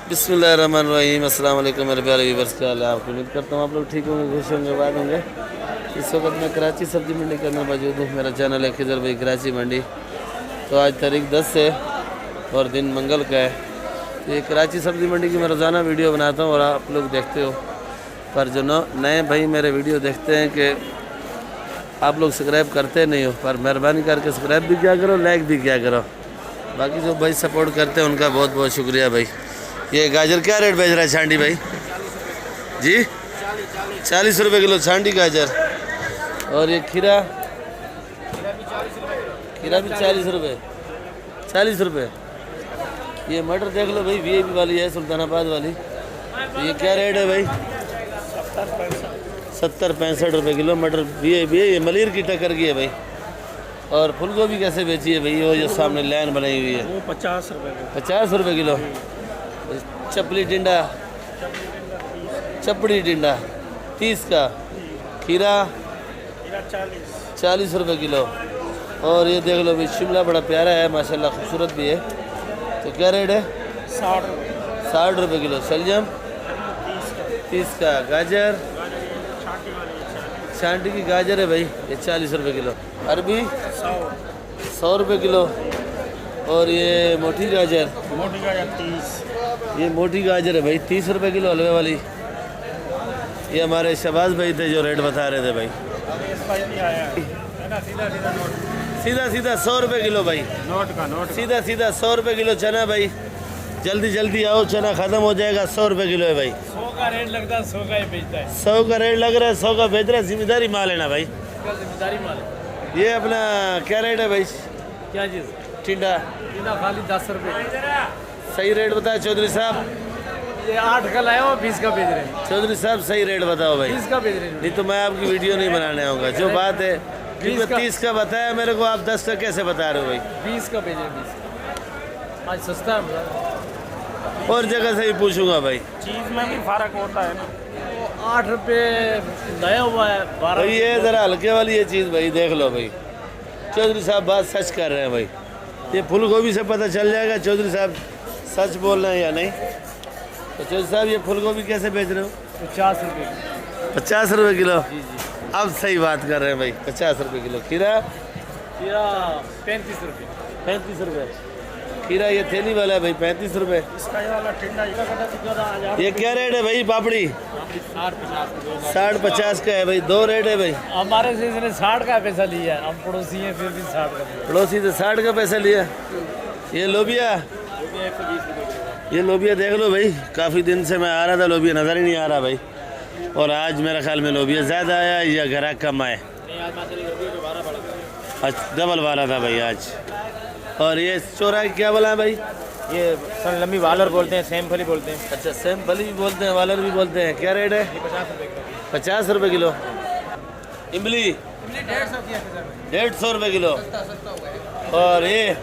बिस्मिल्लाहिर्रहमानिर्रहीम। अस्सलाम वालेकुम मेरे प्यारे व्यूअर्स, क्या हाल है? आपको उम्मीद करता हूँ आप लोग ठीक होंगे, खुश होंगे, बात होंगे। इस वक्त मैं कराची सब्ज़ी मंडी के अंदर मौजूद हूँ। मेरा चैनल है खिजर भाई कराची मंडी। तो आज तारीख 10 है और दिन मंगल का है। तो ये कराची सब्ज़ी मंडी की मैं रोज़ाना वीडियो बनाता हूँ और आप लोग देखते हो। पर जो नए भाई मेरे वीडियो देखते हैं कि आप लोग सब्सक्राइब करते नहीं हो, पर मेहरबानी करके सब्सक्राइब भी क्या करो, लाइक भी क्या करो। बाकी जो भाई सपोर्ट करते हैं उनका बहुत बहुत शुक्रिया भाई। ये गाजर क्या रेट बेच रहा है छांडी भाई जी? 40 रुपये किलो छांडी गाजर। और ये खीरा भी 40 रुपये। 40 रुपये। ये मटर देख लो भाई, वीआईपी वाली है, सुल्तानाबाद वाली। तो ये क्या रेट है भाई? 70-65 रुपये किलो मटर वीआईपी है। ये मलिर की टक्कर की है भाई। और फूल गोभी कैसे बेची है भाई? वो जो सामने लाइन बनाई हुई है वो 50 रुपये। 50 रुपये किलो। चपड़ी टिंडा 30 का। खीरा 40 रुपये किलो। और ये देख लो भाई, शिमला बड़ा प्यारा है माशाल्लाह, खूबसूरत भी है। तो क्या रेट है? 60 रुपये किलो। शलजम 30 का। गाजर छांटी की गाजर है भाई, ये 40 रुपये किलो। अरबी 100 रुपये किलो। और ये मोटी गाजर 30। ये मोटी गाजर है भाई, 30 रुपये किलो हलवे वाली। ये हमारे शहबाज भाई थे जो रेट बता रहे थे भाई। सीधा 100 रुपये किलो भाई। नोट सीधा 100 रुपये किलो चना भाई। जल्दी आओ, चना ख़त्म हो जाएगा। 100 रुपये किलो है भाई। 100 का रेट लगता है, 100 का ही बेचता है। 100 का रेट लग रहा है, 100 का बेच रहा है। जिम्मेदारी माल है ना भाई, जिम्मेदारी माल है। ये अपना क्या रेट है भाई? क्या चीज़? टिंडा खाली 10 रुपये। सही रेट बताया चौधरी साहब। ये 8 का लाया हो, 20 का बेच रहे हैं। चौधरी साहब सही रेट बताओ भाई। 20 का बेच रहे हैं। नहीं तो मैं आपकी वीडियो नहीं बनाने आऊँगा। जो बात है 30 का बताया मेरे को, आप 10 का कैसे बता रहे हो भाई? 20 का बेच रहे हैं। 20 आज सस्ता है। और जगह से ही पूछूंगा भाई। चीज़ में भी फर्क होता है ना। 8 रुपये नया हुआ है, 12 भाई ये ज़रा हल्के वाली ये चीज़ भाई, देख लो भाई। चौधरी साहब बात सच कर रहे हैं भाई। ये फूल गोभी से पता चल जाएगा चौधरी साहब सच बोल रहे हैं या नहीं। तो चौधरी साहब ये फूल गोभी कैसे बेच रहे हो? 50 रुपये। 50 रुपये किलो। जी। अब सही बात कर रहे हैं भाई। 50 रुपये किलो। खीरा 35 रुपये। 35 रुपये खीरा। ये थैली वाला है भाई, 35 रुपये। ये क्या रेट है भाई? पापड़ी 60-50 का है भाई। 2 रेट है भाई। हमारे से इसने 60 का पैसा लिया है। हम पड़ोसी हैं, फिर भी 60 का। पड़ोसी से 60 का पैसा लिया। ये लोबिया 120 ये लोबिया देख लो भाई, काफ़ी दिन से मैं आ रहा था, लोबिया नज़र ही नहीं आ रहा भाई। और आज मेरा ख्याल में लोबिया ज़्यादा आया या ग्राहक कम आए। अच्छा, डबल वाला था भाई आज। और ये चौराहे क्या बोला है भाई? ये सर लंबी वालर बोलते हैं, सेम फली बोलते हैं। अच्छा, सेम फली भी बोलते हैं, वालर भी बोलते हैं। क्या रेट है? 50 रुपये किलो। इमली 150 रुपये किलो। और ये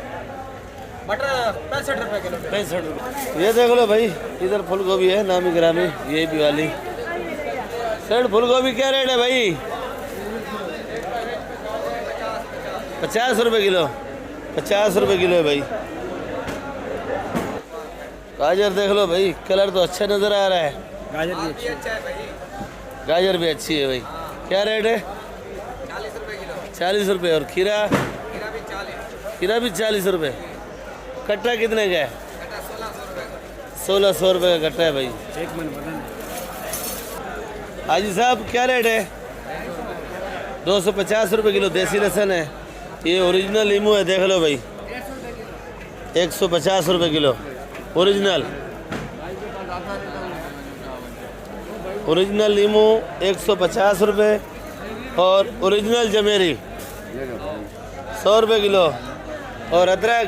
मटर 65 रुपये किलो। 65 रुपये। ये देख लो भाई, इधर फूल गोभी है नामी ग्रामी, ये भी वाली। सर फूल गोभी क्या रेट है भाई? 50 रुपये किलो। 50 रुपये किलो है भाई। गाजर देख लो भाई, कलर तो अच्छा नज़र आ रहा है। गाजर भी अच्छी है भाई। गाजर भी अच्छी है भाई। क्या रेट है? 40 रुपये किलो। 40 रुपये। और खीरा? खीरा भी 40 रुपये। कट्टा कितने का है? 1600 रुपये का कट्टा है भाई। एक मन बदन। हाजी साहब क्या रेट है? 250 रुपये किलो। देसी लहसुन है, ये ओरिजिनल लीमू है, देख लो भाई। 150 रुपये किलो ओरिजिनल लीमू 150 रुपये। और ओरिजिनल जमेरी 100 रुपये किलो। और अदरक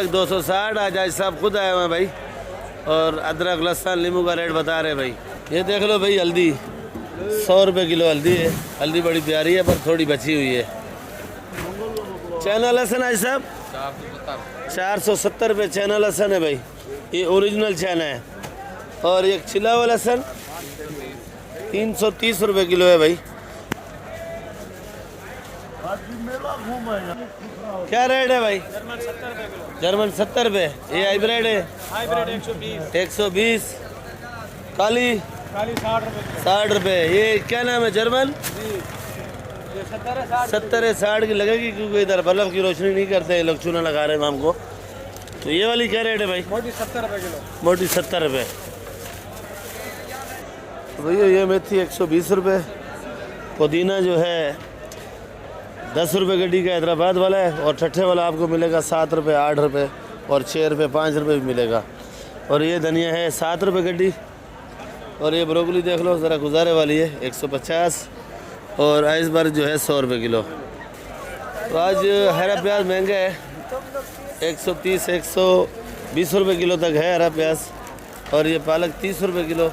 260। आज साहब खुद आए हुए हैं भाई। और अदरक लहसुन लीमू का रेट बता रहे भाई। ये देख लो भाई, हल्दी 100 रुपये किलो हल्दी है। हल्दी बड़ी प्यारी है पर थोड़ी बची हुई है। चाइना लहसुन आज साहब 470 रुपये चाइना लहसुन है भाई, ये ओरिजिनल चाइना है। और एक छिला हुआ लहसुन 330 रुपये किलो है भाई। क्या रेट है भाई? जर्मन 70 रुपये किलो। जर्मन 70 रुपये। ये हाइब्रिड है हाइब्रिड 120। 120। काली काली 60 रुपये किलो। 60 रुपये। ये क्या नाम है जर्मन? जी ये 70 है 60। 70 है 60 की लगेगी क्योंकि इधर बल्ब की रोशनी नहीं करते लोग, चूना लगा रहे हैं हमको। तो ये वाली क्या रेट है भाई? मोटी 70 रुपये किलो। मोटी 70 रुपये। भैया ये मेथी 120 रुपये। पुदीना जो है 10 रुपये गड्डी का हैदराबाद वाला है, और ठट्ठे वाला आपको मिलेगा 7 रुपये 8 रुपये और 6 रुपये 5 रुपये भी मिलेगा। और ये धनिया है 7 रुपये गड्डी। और ये ब्रोकली देख लो ज़रा गुजारे वाली है 150, और आइसबर्ग जो है 100 रुपये किलो। तो आज हरा प्याज महंगा है, 130 120 रुपये किलो तक है हरा प्याज। और ये पालक 30 रुपये किलो।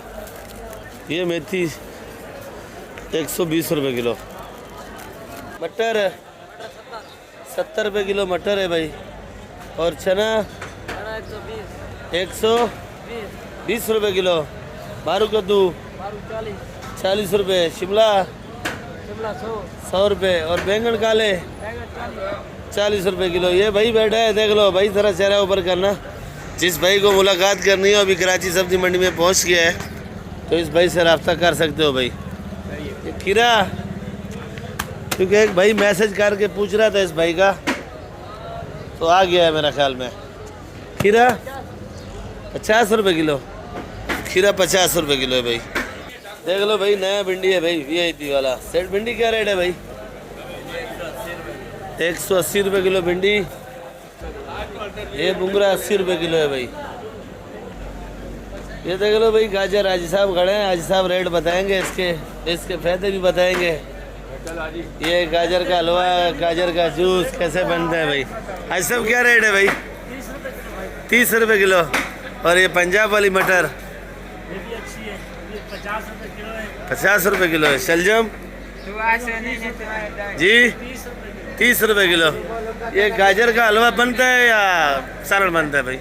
ये मेथी 120 रुपये किलो। मटर 70 रुपये किलो मटर है भाई। और चना 120 रुपये किलो। बारू कद्दू 40 रुपये। शिमला 100 रुपये। और बैंगन काले 40 रुपये किलो। ये भाई बैठा है देख लो भाई, ज़रा चेहरा ऊपर करना। जिस भाई को मुलाकात करनी हो अभी कराची सब्जी मंडी में पहुंच गया है तो इस भाई से रब्ता कर सकते हो भाई। ये खीरा, क्योंकि एक भाई मैसेज करके पूछ रहा था इस भाई का, तो आ गया है मेरा ख्याल में। खीरा 50 रुपये किलो। खीरा 50 रुपये किलो है भाई। देख लो भाई नया भिंडी है भाई, VIP वाला सेट भिंडी। क्या रेट है भाई? 180 रुपये किलो भिंडी। ये बुंगरा 80 रुपये किलो है भाई। ये देख लो भाई गाजर, हाजी साहब खड़े हैं, हाजी साहब रेट बताएंगे इसके फायदे भी बताएंगे। ये गाजर का हलवा, गाजर का जूस कैसे बनता है भाई। हाजी साहब क्या रेट है भाई? 30 रुपये किलो। और ये पंजाब वाली मटर 50 रुपये किलो है। शलजम जी 30 रुपये किलो। ये गाजर का हलवा बनता है या सालन बनता है भाई?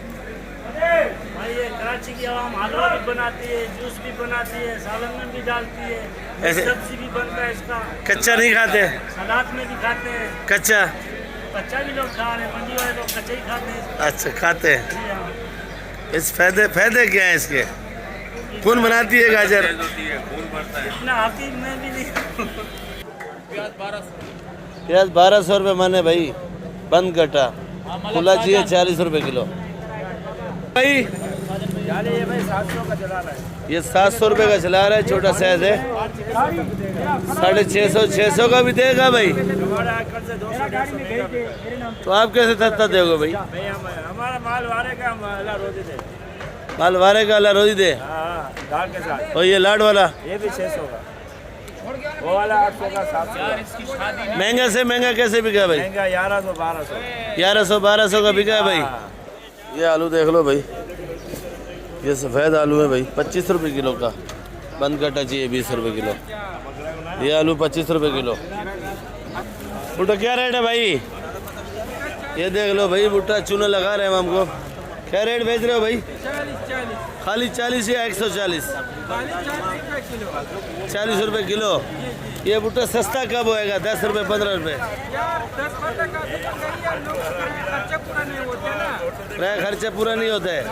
भाई ये कराची की आवाम हलवा भी बनाती है, जूस भी बनाती है, सालन में भी डालती है, ऐसे सब्जी भी बनता है इसका। कच्चा नहीं खाते? सलाद में भी खाते हैं। कच्चा? कच्चा भी लोग खा रहे हैं, मंडी वाले लोग कच्चा ही खाते हैं। अच्छा खाते हैं। जी हाँ। इस फायदे क्या है इसके? खून बनाती है गाजर? इतना हकीम में भी नहीं। प्याज 1200 रुपये माने भाई, बंद कटा। खुला चाहिए 40 रुपये किलो भाई। ये भाई 700 का चला रहा है। ये 700 रुपये का चला रहा है, छोटा साइज है। 650 600 का भी देगा भाई। तो आप कैसे सस्ता दोगे भाई? हमारा माल वारे का हम अल्लाह रोज़ी दे। माल वारे का अल्लाह रोज़ी दे। हाँ दाल के साथ। और ये लाड वाला ये भी 600 का। वो वाला 800 का 700 का। महंगा से महंगा कैसे बिका भाई? महंगा 1100 1200। 1100 1200 का बिका है भाई। ये आलू देख लो भाई, ये सफ़ेद आलू है भाई 25 रुपये किलो का। बंद कटा चाहिए 20 रुपये किलो। ये आलू 25 रुपये किलो। भुट्टा क्या रेट है भाई? ये देख लो भाई भुट्टा चूना लगा रहे हैं हमको। क्या रेट बेच रहे हो भाई? 40 खाली 40 या 140? 40 रुपये किलो। ये भुट्टा सस्ता कब होएगा? 10 रुपये 15 रुपये? खर्चा पूरा नहीं होता है।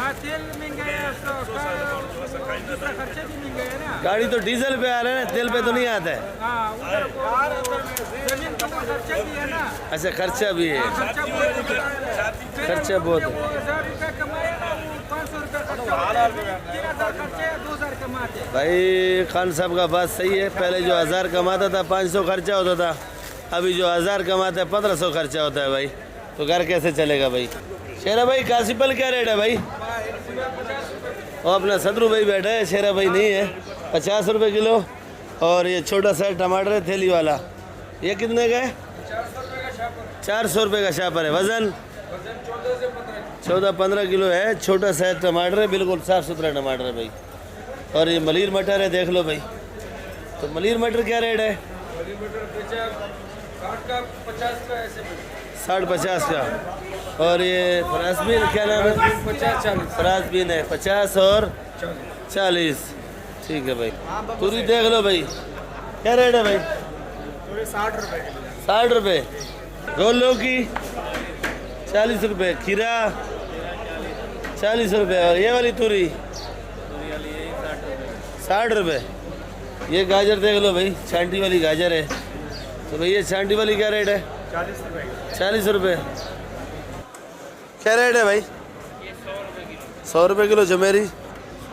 गाड़ी तो डीजल पे आ रहा है, तेल पे तो नहीं आता है। अच्छा खर्चा भी है, खर्चा बहुत है भाई। खान साहब का बात सही है, पहले जो 1000 कमाता था 500 खर्चा होता था, अभी जो 1000 कमाता है 1500 खर्चा होता है भाई। तो घर कैसे चलेगा भाई? शेरा भाई कासीपल क्या रेट है भाई? और अपना सदरू भाई बैठा है, शेरा भाई नहीं है। 50 रुपये किलो। और ये छोटा सा टमाटर है थैली वाला, ये कितने का है? 400 रुपये का शापर है। वज़न 14-15 किलो है। छोटा सा टमाटर है, बिल्कुल साफ़ सुथरा टमाटर है भाई। और ये मलीर मटर है देख लो भाई। तो मलीर मटर क्या रेट है? 60-50 का। और ये फ्रांसबीन क्या नाम है? 50-40। फ्रांसबीन है 50 और 40। ठीक है भाई। पूरी देख लो भाई, क्या रेट है भाई? 60 रुपये। 60 रुपये। गोल लौकी 40 रुपये। खीरा 40 रुपये। और ये वाली तूरी 60 रुपये। ये गाजर देख लो भाई, छांटी वाली गाजर है। तो भाई ये छांटी वाली क्या रेट है? 40 रुपये। क्या रेट है भाई? 100 रुपये किलो जमेरी।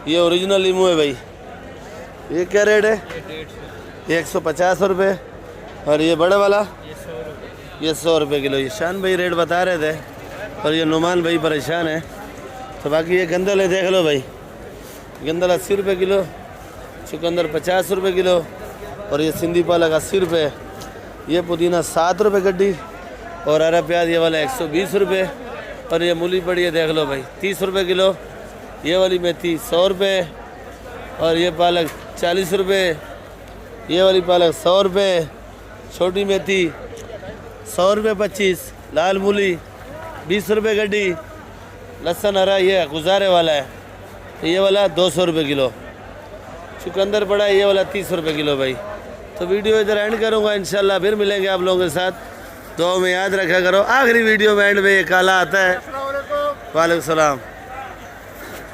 ये ओरिजिनल लीमू है भाई। ये क्या रेट है? ये 150 रुपये। और ये बड़ा वाला ये 100 रुपये किलो। ये शान भाई रेट बता रहे थे और ये नुमान भाई परेशान है। तो बाकी ये गंदल है, देख लो भाई। गंदल 80 रुपये किलो, चुकंदर 50 रुपये किलो, और ये सिंधी पालक 80 रुपये। ये पुदीना 7 रुपये गड्डी, और हरा प्याज ये वाला 120 रुपये। और ये मूली पड़ी है, देख लो भाई, 30 रुपये किलो। ये वाली मेथी 100 रुपये, और ये पालक 40 रुपये। ये वाली पालक 100 रुपये। छोटी मेथी 100 रुपये 25। लाल मूली 20 रुपये गड्डी। लहसुन हरा ये गुजारे वाला है, ये वाला 200 रुपये किलो। चुकंदर पड़ा है ये वाला 30 रुपये किलो भाई। तो वीडियो इधर एंड करूँगा, इंशाल्लाह फिर मिलेंगे आप लोगों के साथ। दुआ में याद रखा करो। आखिरी वीडियो में एंड में ये काला आता है। वालेकुम सलाम।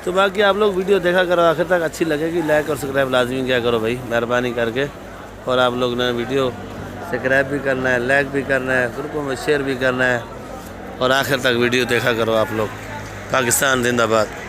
तो बाकी आप लोग वीडियो देखा करो आखिर तक, अच्छी लगेगी लाइक और सब्सक्राइब लाजमी क्या करो भाई, मेहरबानी करके। और आप लोग ने वीडियो सब्सक्राइब भी करना है, लाइक भी करना है, ग्रुपों में शेयर भी करना है, और आखिर तक वीडियो देखा करो आप लोग। पाकिस्तान जिंदाबाद।